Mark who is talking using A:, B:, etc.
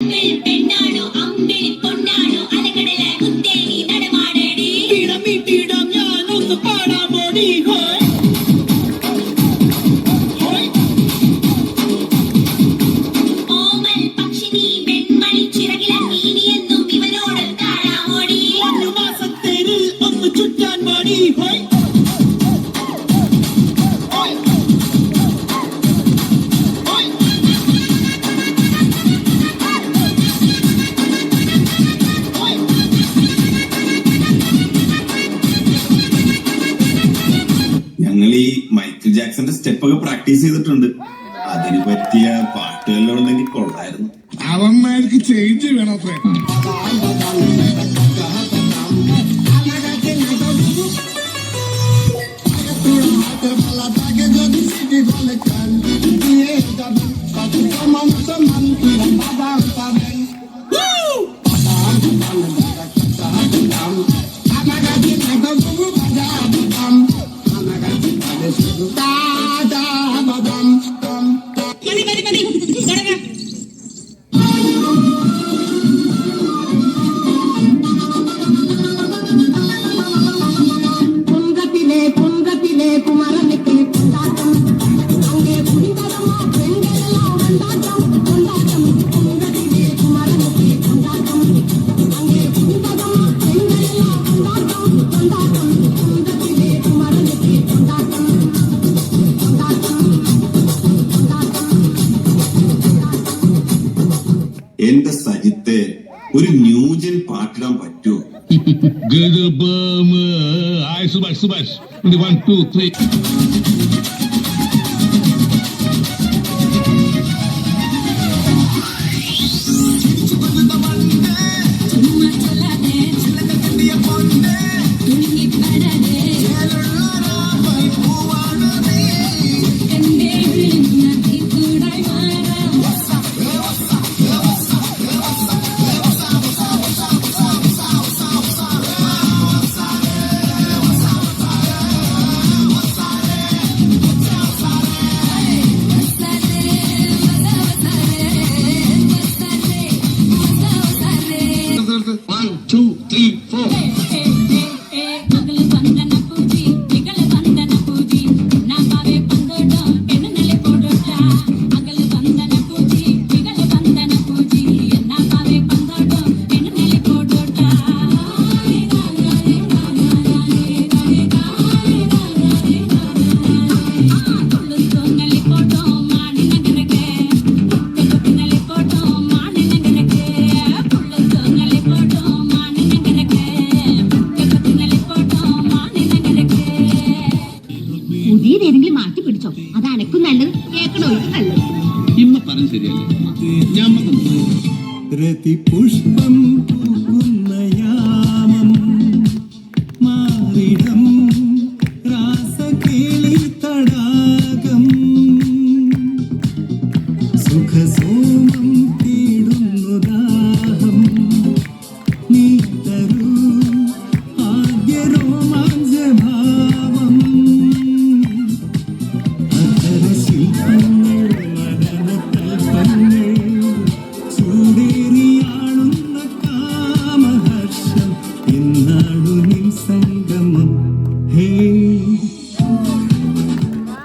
A: പെണ്ണാണോ അമ്പിളി പൊന്നാണോ അലകടലായി കുത്തേനി നടമാടേടി ഇടമിട്ടിടം ഞാനൊന്ന് പാടാമോടി ഓമൽ പക്ഷിനി വെൺമണി ചിറകിലങ്ങി ഇനിയെന്നും ഇവനോട് താഴാമോടി ഒരു മാസത്തേരിൽ ഒന്ന് ചുറ്റാൻ മോടി
B: ഞങ്ങൾ ഈ മൈക്കിൾ ജാക്സന്റെ സ്റ്റെപ്പൊക്കെ പ്രാക്ടീസ് ചെയ്തിട്ടുണ്ട്. അതിന് പറ്റിയ പാട്ടുകളിലും ഉണ്ടെങ്കിൽ കൊള്ളായിരുന്നു.
C: അവന്മാർക്ക് ചേഞ്ച് വേണം.
B: എന്റെ സജിത്തെ ഒരു ന്യൂജൻ പാട്ടിടാൻ പറ്റുമോ?
D: സുഭാഷ് 1 2 3 1 2 3 4
A: പുതിയതേതെങ്കിലും മാറ്റി പിടിച്ചോ. അത് അനക്കും നല്ലത്, കേൾക്കണോ നല്ലത്.
D: ഇമ്മ പറഞ്ഞ ശരിയല്ലേ?
C: പുഷ്പം